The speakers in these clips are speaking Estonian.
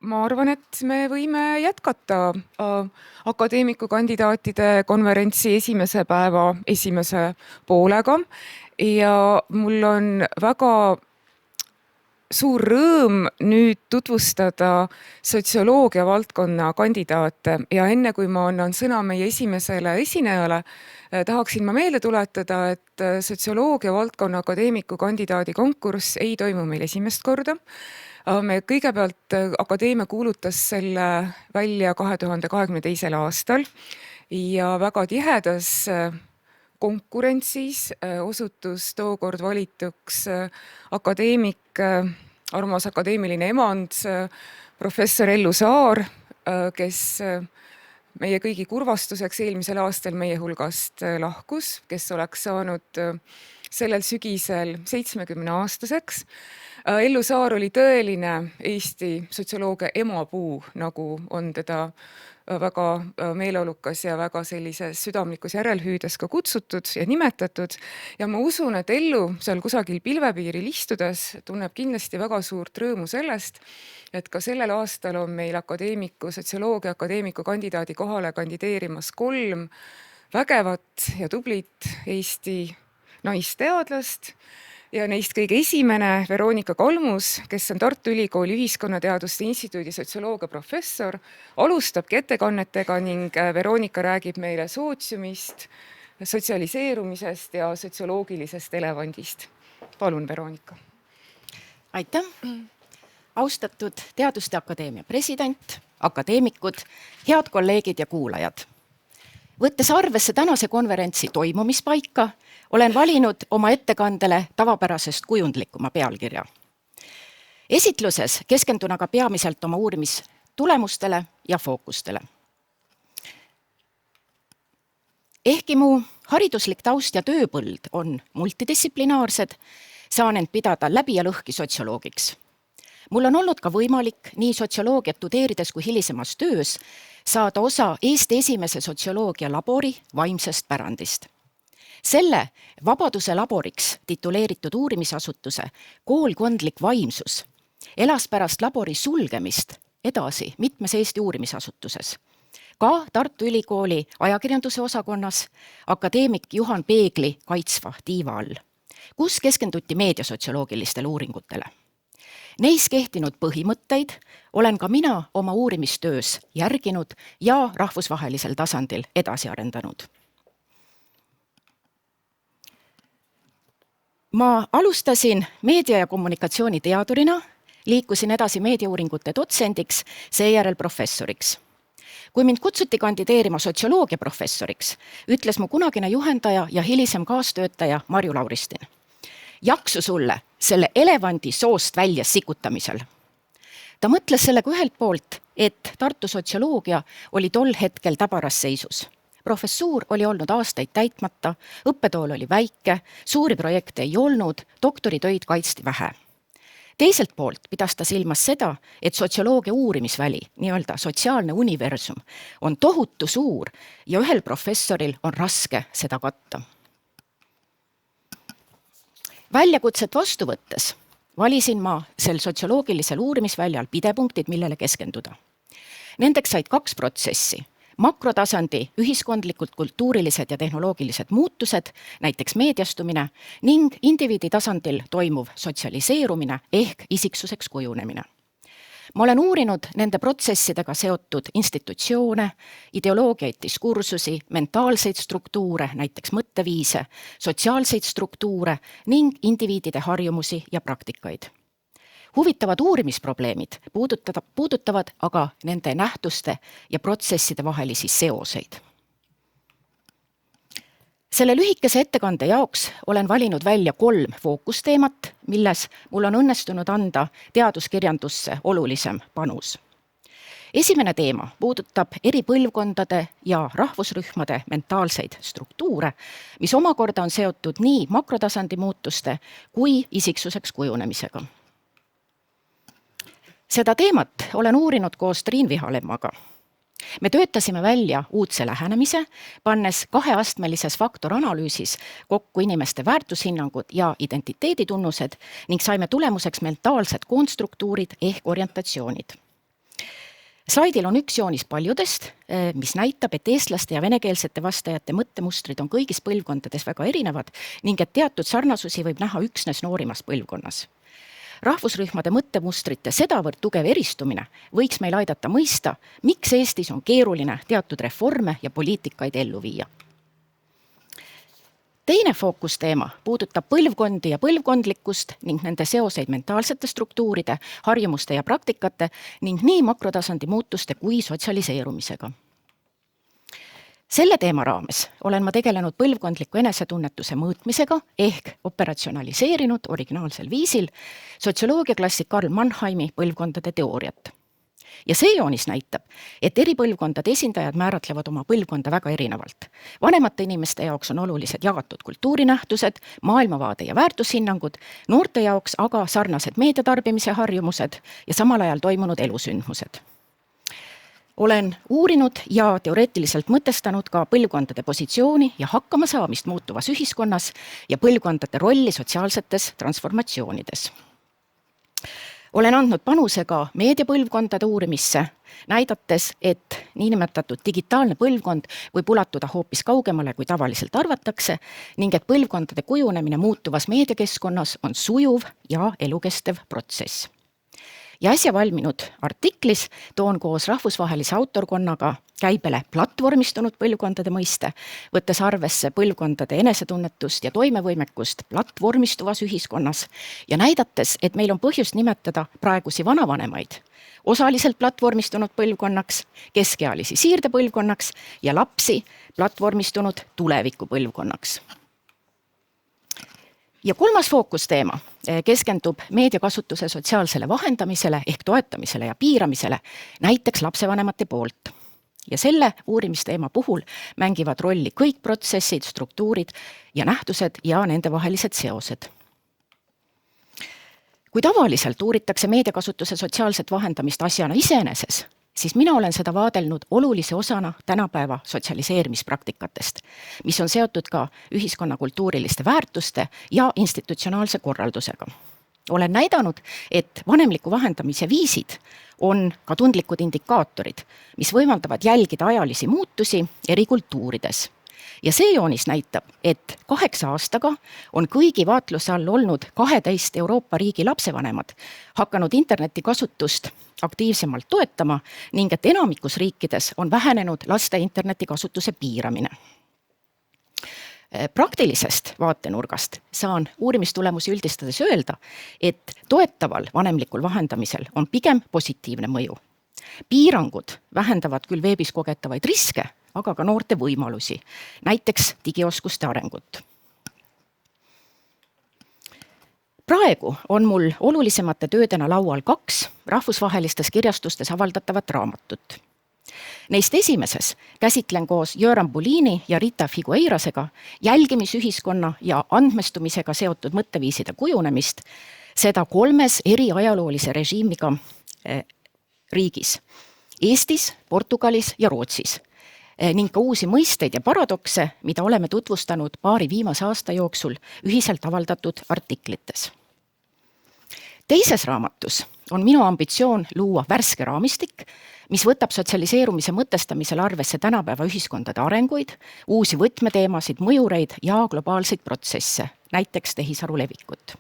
Ma arvan, et me võime jätkata akadeemikukandidaatide konverentsi esimese päeva esimese poolega ja mul on väga suur rõõm nüüd tutvustada sotsioloogia valdkonna kandidaate ja enne kui ma annan sõna meie esimesele esinejale, tahaksin ma meelde tuletada, et sotsioloogia valdkonna akadeemikukandidaadi konkurss ei toimu meil esimest korda. Me kõigepealt akadeemia kuulutas selle välja 2022. aastal ja väga tihedas konkurentsis osutus tookord valituks akadeemik, armas akadeemiline emand, professor Ellu Saar, kes meie kõigi kurvastuseks eelmisel aastal meie hulgast lahkus, kes oleks saanud sellel sügisel 70-aastaseks. Ellu Saar oli tõeline Eesti sotsioloogia emapuu, nagu on teda väga meeleolukas ja väga sellises südamlikus järelhüüdes ka kutsutud ja nimetatud. Ja ma usun, et Ellu seal kusagil pilvepiiril istudes tunneb kindlasti väga suurt rõõmu sellest, et ka sellel aastal on meil sotsioloogia akadeemiku kandidaadi kohale kandideerimas 3 vägevat ja tublit Eesti naisteadlast. Ja neist kõige esimene, Veronika Kalmus, kes on Tartu Ülikooli Ühiskonnateaduste Instituudi sotsioloogia professor, alustabki ettekannetega ning Veronika räägib meile sootsiumist, sotsialiseerumisest ja sotsioloogilisest elevandist. Palun, Veronika. Aitäh! Austatud Teaduste Akadeemia president, akadeemikud, head kolleegid ja kuulajad. Võttes arvesse tänase konverentsi toimumispaika, olen valinud oma ettekandele tavapärasest kujundlikuma pealkirja. Esitluses keskendun aga peamiselt oma uurimistulemustele ja fookustele. Ehkki mu hariduslik taust ja tööpõld on multidistsiplinaarsed, saan end pidada läbi ja lõhki sotsioloogiks. Mul on olnud ka võimalik nii sotsioloogiat tudeerides kui hilisemas töös saada osa Eesti esimese sotsioloogia labori vaimsest pärandist. Selle Vabaduse laboriks tituleeritud uurimisasutuse koolkondlik vaimsus elas pärast labori sulgemist edasi mitmes Eesti uurimisasutuses. Ka Tartu Ülikooli ajakirjanduse osakonnas akadeemik Juhan Peegli kaitsva tiiva all, kus keskenduti meediasotsioloogilistele uuringutele. Neis kehtinud põhimõtteid olen ka mina oma uurimistöös järginud ja rahvusvahelisel tasandil edasi arendanud. Ma alustasin meedia- ja kommunikatsiooniteadurina, liikusin edasi meediauuringute dotsendiks, seejärel professoriks. Kui mind kutsuti kandideerima sotsioloogia professoriks, ütles mu kunagine juhendaja ja hilisem kaastöötaja Marju Lauristin: jaksu sulle selle elevandi soost välja sikutamisel. Ta mõtles sellega ühelt poolt, et Tartu sotsioloogia oli tol hetkel täbaras seisus. Professuur oli olnud aastaid täitmata, õppetool oli väike, suuri projekte ei olnud, doktoritöid kaitsti vähe. Teiselt poolt pidas ta silmas seda, et sotsioloogia uurimisväli, nii-öelda sotsiaalne universum, on tohutu suur ja ühel professoril on raske seda katta. Väljakutset vastu võttes valisin ma sel sotsioloogilisel uurimisväljal pidepunktid, millele keskenduda. Nendeks said 2 protsessi. Makrotasandi ühiskondlikult kultuurilised ja tehnoloogilised muutused, näiteks meediastumine, ning indiviidi tasandil toimuv sotsialiseerumine ehk isiksuseks kujunemine. Ma olen uurinud nende protsessidega seotud institutsioone, ideoloogiaid, diskursusi, mentaalseid struktuure, näiteks mõtteviise, sotsiaalseid struktuure ning indiviidide harjumusi ja praktikaid. Huvitavad uurimisprobleemid puudutavad aga nende nähtuste ja protsesside vahelisi seoseid. Selle lühikese ettekande jaoks olen valinud välja 3 fookusteemat, milles mul on õnnestunud anda teaduskirjandusse olulisem panus. Esimene teema puudutab eri põlvkondade ja rahvusrühmade mentaalseid struktuure, mis omakorda on seotud nii makrotasandi muutuste kui isiksuseks kujunemisega. Seda teemat olen uurinud koos Triin Vihalemmaga. Me töötasime välja uudse lähenemise, pannes 2-astmelises faktoranalüüsis kokku inimeste väärtushinnangud ja identiteeditunnused ning saime tulemuseks mentaalsed konstruktuurid ehk orientatsioonid. Slaidil on üks joonis paljudest, mis näitab, et eestlaste ja venekeelsete vastajate mõttemustrid on kõigis põlvkondades väga erinevad ning et teatud sarnasusi võib näha üksnes noorimas põlvkonnas. Rahvusrühmade mõttemustrite sedavõrd tugev eristumine võiks meil aidata mõista, miks Eestis on keeruline teatud reforme ja poliitikaid ellu viia. Teine fookusteema puudutab põlvkondi ja põlvkondlikkust ning nende seoseid mentaalsete struktuuride, harjumuste ja praktikate ning nii makrotasandi muutuste kui sotsialiseerumisega. Selle teema raames olen ma tegelenud põlvkondliku enesetunnetuse mõõtmisega ehk operatsionaliseerinud originaalsel viisil sotsioloogiaklassik Karl Mannheimi põlvkondade teooriat. Ja see joonis näitab, et eri põlvkondade esindajad määratlevad oma põlvkonda väga erinevalt. Vanemate inimeste jaoks on olulised jagatud kultuurinähtused, maailmavaade ja väärtushinnangud, noorte jaoks aga sarnased meediatarbimise harjumused ja samal ajal toimunud elusündmused. Olen uurinud ja teoreetiliselt mõtestanud ka põlvkondade positsiooni ja hakkamasaamist muutuvas ühiskonnas ja põlvkondade rolli sotsiaalsetes transformatsioonides. Olen andnud panuse ka meediapõlvkondade uurimisse, näidates, et niinimetatud digitaalne põlvkond võib ulatuda hoopis kaugemale, kui tavaliselt arvatakse, ning et põlvkondade kujunemine muutuvas meediakeskkonnas on sujuv ja elukestev protsess. Ja äsja valminud artiklis toon koos rahvusvahelise autorkonnaga käibele platvormistunud põlvkondade mõiste, võttes arvesse põlvkondade enesetunnetust ja toimevõimekust platvormistuvas ühiskonnas ja näidates, et meil on põhjust nimetada praegusi vanavanemaid osaliselt platvormistunud põlvkonnaks, keskealisi siirdepõlvkonnaks ja lapsi platvormistunud tulevikupõlvkonnaks. Ja kolmas fookusteema keskendub meediakasutuse sotsiaalsele vahendamisele ehk toetamisele ja piiramisele, näiteks lapsevanemate poolt. Ja selle uurimisteema puhul mängivad rolli kõik protsessid, struktuurid ja nähtused ja nende vahelised seosed. Kui tavaliselt uuritakse meediakasutuse sotsiaalset vahendamist asjana iseeneses, siis mina olen seda vaadelnud olulise osana tänapäeva sotsialiseerimispraktikatest, mis on seotud ka ühiskonna kultuuriliste väärtuste ja institutsionaalse korraldusega. Olen näidanud, et vanemliku vahendamise viisid on ka tundlikud indikaatorid, mis võimaldavad jälgida ajalisi muutusi eri kultuurides. Ja see joonis näitab, et 8 aastaga on kõigi vaatluse all olnud 12 Euroopa riigi lapsevanemad hakanud internetikasutust aktiivsemalt toetama ning et enamikus riikides on vähenenud laste internetikasutuse piiramine. Praktilisest vaatenurgast saan uurimistulemusi üldistades öelda, et toetaval vanemlikul vahendamisel on pigem positiivne mõju. Piirangud vähendavad küll veebis kogetavaid riske, aga ka noorte võimalusi, näiteks digioskuste arengut. Praegu on mul olulisemate töödena laual 2 rahvusvahelistes kirjastustes avaldatavat raamatut. Neist esimeses käsitlen koos Jöran Bulini ja Rita Figueirasega jälgimisühiskonna ja andmestumisega seotud mõtteviiside kujunemist, seda 3 eri ajaloolise režiimiga riigis, Eestis, Portugalis ja Rootsis, ning ka uusi mõisteid ja paradokse, mida oleme tutvustanud paari viimase aasta jooksul ühiselt avaldatud artiklites. Teises raamatus on minu ambitsioon luua värske raamistik, mis võtab sotsialiseerumise mõtestamisel arvesse tänapäeva ühiskondade arenguid, uusi võtmeteemasid, mõjureid ja globaalseid protsesse, näiteks tehisaru levikut.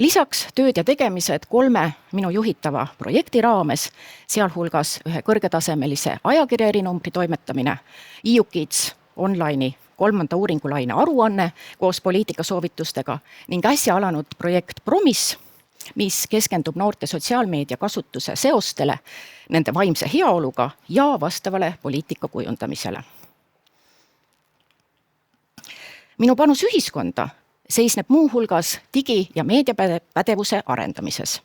Lisaks tööd ja tegemised 3 minu juhitava projekti raames, sealhulgas ühe kõrgetasemelise ajakirja erinumbri toimetamine, EU Kids online'i 3. uuringulaine aruanne koos poliitikasoovitustega ning äsja alanud projekt Promis, mis keskendub noorte sotsiaalmeedia kasutuse seostele, nende vaimse heaoluga ja vastavale poliitika kujundamisele. Minu panus ühiskonda seisneb muuhulgas digi- ja meediapädevuse arendamises.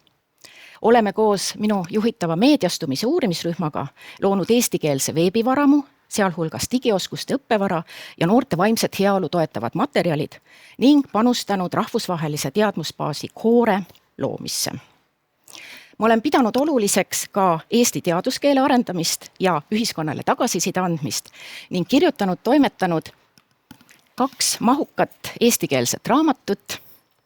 Oleme koos minu juhitava meediastumise uurimisrühmaga loonud eestikeelse veebivaramu, sealhulgas digioskuste õppevara ja noorte vaimset heaolu toetavad materjalid ning panustanud rahvusvahelise teadmusbaasi Core loomisse. Ma olen pidanud oluliseks ka eesti teaduskeele arendamist ja ühiskonnale tagasiside andmist ning kirjutanud, toimetanud 2 mahukat eestikeelset raamatut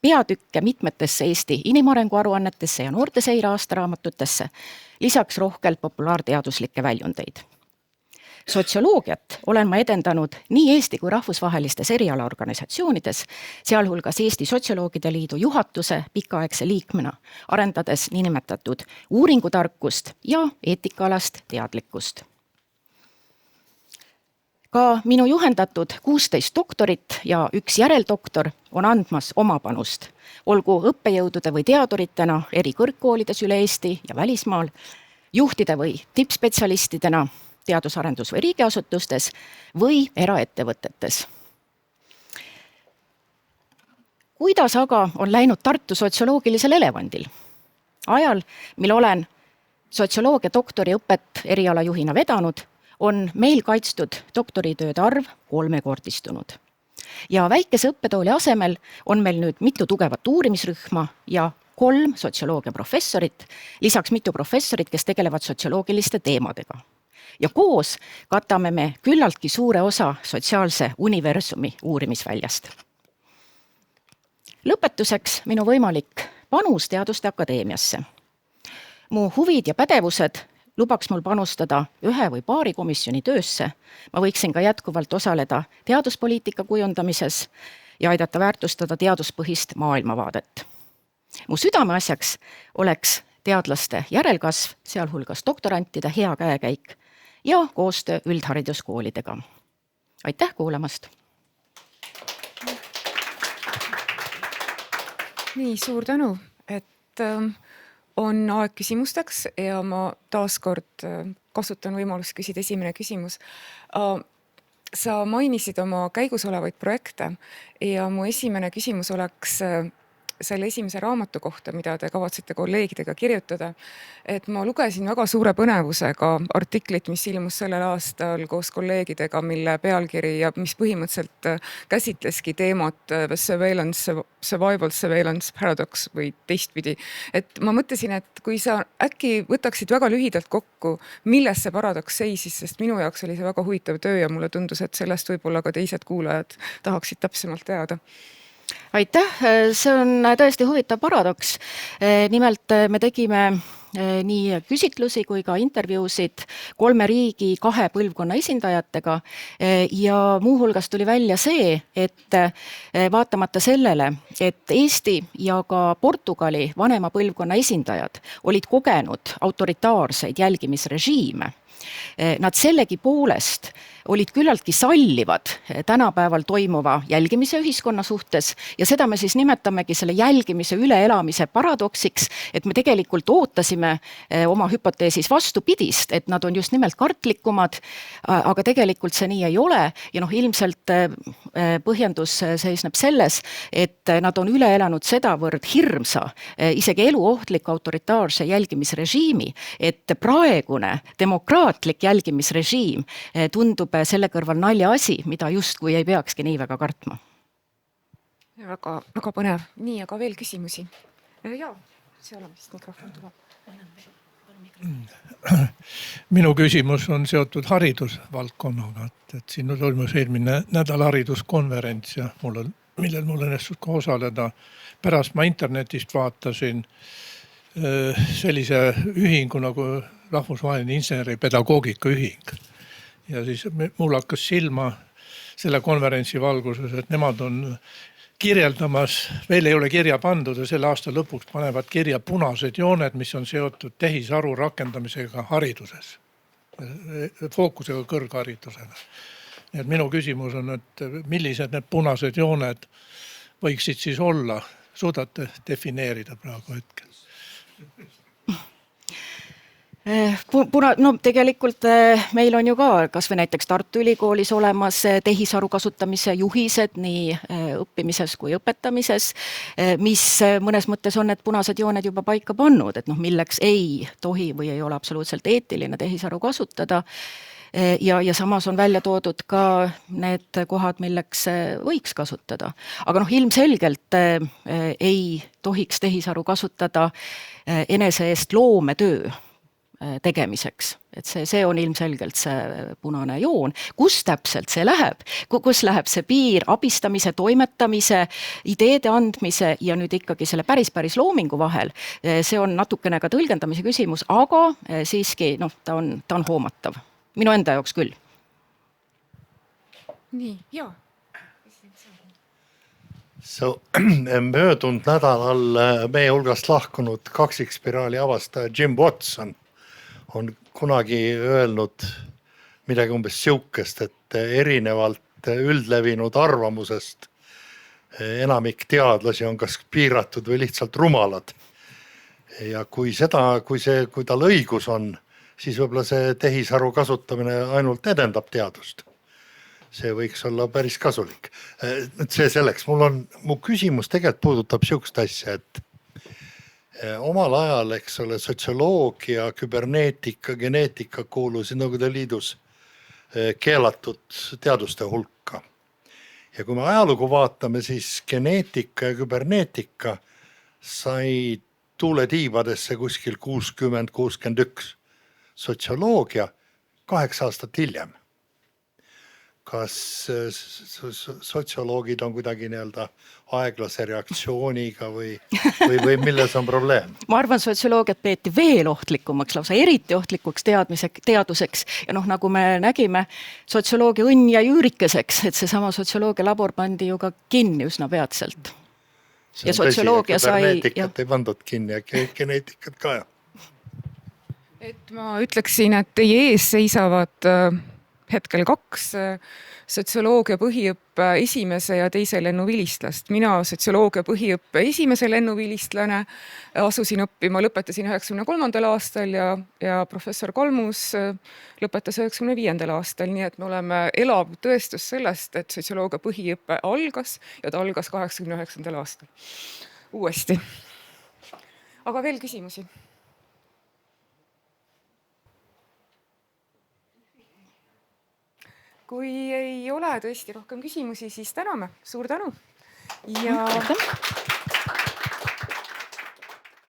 peatükke mitmetesse Eesti inimarengu aruannetesse ja noorteseire aastaraamatutesse, lisaks rohkelt populaarteaduslikke väljundeid. Sotsioloogiat olen ma edendanud nii Eesti kui rahvusvahelistes erialaorganisatsioonides, sealhulgas Eesti Sotsioloogide Liidu juhatuse pikaaegse liikmena, arendades niinimetatud uuringutarkust ja eetikaalast teadlikkust. Ka minu juhendatud 16 doktorit ja üks järeldoktor on andmas oma panust, olgu õppejõudude või teaduritena eri kõrgkoolides üle Eesti ja välismaal, juhtide või tippspetsialistidena teadusarendus- või riigiasutustes või eraettevõtetes. Kuidas aga on läinud Tartu sotsioloogilisel elevandil? Ajal, mil olen sotsioloogia doktoriõpet erialajuhina vedanud, on meil kaitstud doktoritööde arv 3-kordistunud. Ja väikese õppetooli asemel on meil nüüd mitu tugevat uurimisrühma ja 3 sotsioloogia professorit, lisaks mitu professorit, kes tegelevad sotsioloogiliste teemadega. Ja koos katame me küllaltki suure osa sotsiaalse universumi uurimisväljast. Lõpetuseks minu võimalik panus Teaduste Akadeemiasse. Mu huvid ja pädevused lubaks mul panustada 1 või paari komisjoni töösse. Ma võiksin ka jätkuvalt osaleda teaduspoliitika kujundamises ja aidata väärtustada teaduspõhist maailmavaadet. Mu südameasjaks oleks teadlaste järelkasv, sealhulgas doktorantide hea käekäik ja koostöö üldhariduskoolidega. Aitäh kuulamast! Nii, suur tänu, et on aeg küsimusteks ja ma taaskord kasutan võimalust küsida esimene küsimus. Sa mainisid oma käigus olevaid projekte ja mu esimene küsimus oleks selle esimese raamatu kohta, mida te kavatsete kolleegidega kirjutada. Et ma lugesin väga suure põnevusega artiklit, mis ilmus sellel aastal koos kolleegidega, mille pealkiri ja mis põhimõtteliselt käsitleski teemat survival surveillance paradox või teistpidi. Et ma mõtlesin, et kui sa äkki võtaksid väga lühidalt kokku, milles see paradoks seisis, sest minu jaoks oli see väga huvitav töö ja mulle tundus, et sellest võib-olla ka teised kuulajad tahaksid täpsemalt teada. Aitäh, see on tõesti huvitav paradoks. Nimelt me tegime nii küsitlusi kui ka intervjuusid 3 riigi 2 põlvkonna esindajatega ja muuhulgas tuli välja see, et vaatamata sellele, et Eesti ja ka Portugali vanema põlvkonna esindajad olid kogenud autoritaarseid jälgimisrežiime, nad sellegipoolest olid küllaltki sallivad tänapäeval toimuva jälgimise ühiskonna suhtes ja seda me siis nimetamegi selle jälgimise üleelamise paradoksiks, et me tegelikult ootasime oma hüpoteesis vastupidist, et nad on just nimelt kartlikumad, aga tegelikult see nii ei ole ja ilmselt põhjendus seisneb selles, et nad on üle elanud sedavõrd hirmsa, isegi eluohtliku autoritaarse jälgimisrežiimi, et praegune demokraatlik jälgimisrežiim tundub selle kõrval naljaasi, mida justkui ei peakski nii väga kartma. Väga, väga põnev. Nii, aga veel küsimusi. Jaa, seal on vist mikrofon tuleb. Minu küsimus on seotud haridusvaldkonnaga, et siin toimus eelmine nädal hariduskonverents ja millel mul õnnestus ka osaleda. Pärast ma internetist vaatasin sellise ühingu nagu Rahvusvaheline inseneripedagoogika ühing. Ja siis mul hakkas silma selle konverentsi valguses, et nemad on kirjeldamas, veel ei ole kirja pandud ja selle aasta lõpuks panevad kirja punased jooned, mis on seotud tehisaru rakendamisega hariduses, fookusega kõrgharidusena. Nii et minu küsimus on, et millised need punased jooned võiksid siis olla, suudate defineerida praegu hetkel? Tegelikult meil on ju ka kas või näiteks Tartu Ülikoolis olemas tehisaru kasutamise juhised nii õppimises kui õpetamises, mis mõnes mõttes on need punased jooned juba paika pannud, et milleks ei tohi või ei ole absoluutselt eetiline tehisaru kasutada. Ja samas on välja toodud ka need kohad, milleks võiks kasutada. Aga ilmselgelt ei tohiks tehisaru kasutada enese eest loometöö tegemiseks. Et see on ilmselgelt see punane joon. Kus täpselt see läheb? Kus läheb see piir abistamise, toimetamise, ideede andmise ja nüüd ikkagi selle päris loomingu vahel? See on natukene ka tõlgendamise küsimus, aga siiski ta on hoomatav. Minu enda jaoks küll. Nii, jaa. Möödunud nädalal meie hulgast lahkunud kaksikspiraali avastaja Jim Watson on kunagi öelnud midagi umbes siukest, et erinevalt üldlevinud arvamusest enamik teadlasi on kas piiratud või lihtsalt rumalad. Ja kui tal õigus on, siis võib-olla see tehisaru kasutamine ainult edendab teadust. See võiks olla päris kasulik. See selleks. Mu küsimus tegelikult puudutab siukest asja, et omal ajal, eks ole, sotsioloogia, küberneetika, geneetika kuulusid Nõukogude Liidus keelatud teaduste hulka. Ja kui me ajalugu vaatame, siis geneetika ja küberneetika sai tuuletiibadesse kuskil 60-61. Sotsioloogia 8 aastat hiljem. Kas sotsioloogid on kuidagi aeglase reaktsiooniga või milles on probleem? Ma arvan, sotsioloogiat peeti veel ohtlikumaks, lausa eriti ohtlikuks teaduseks. Ja nagu me nägime, sotsioloogia õnn ja üürikeseks, et seesama sotsioloogia labor pandi ju ka kinni üsna peatselt. Ja sotsioloogia sai... Küberneetikat ei pandud kinni ja geneetikat ka. Et ma ütleksin, et teie ees seisavad hetkel 2 sotsioloogia põhiõppe esimese ja teise lennuvilistlast. Mina sotsioloogia põhiõppe esimese lennuvilistlane asusin õppima, lõpetasin 93. aastal ja professor Kalmus lõpetas 95. aastal. Nii et me oleme elav tõestus sellest, et sotsioloogia põhiõppe algas ja ta algas 89. aastal. Uuesti. Aga veel küsimusi? Kui ei ole tõesti rohkem küsimusi, siis täname. Suur tänu! Ja...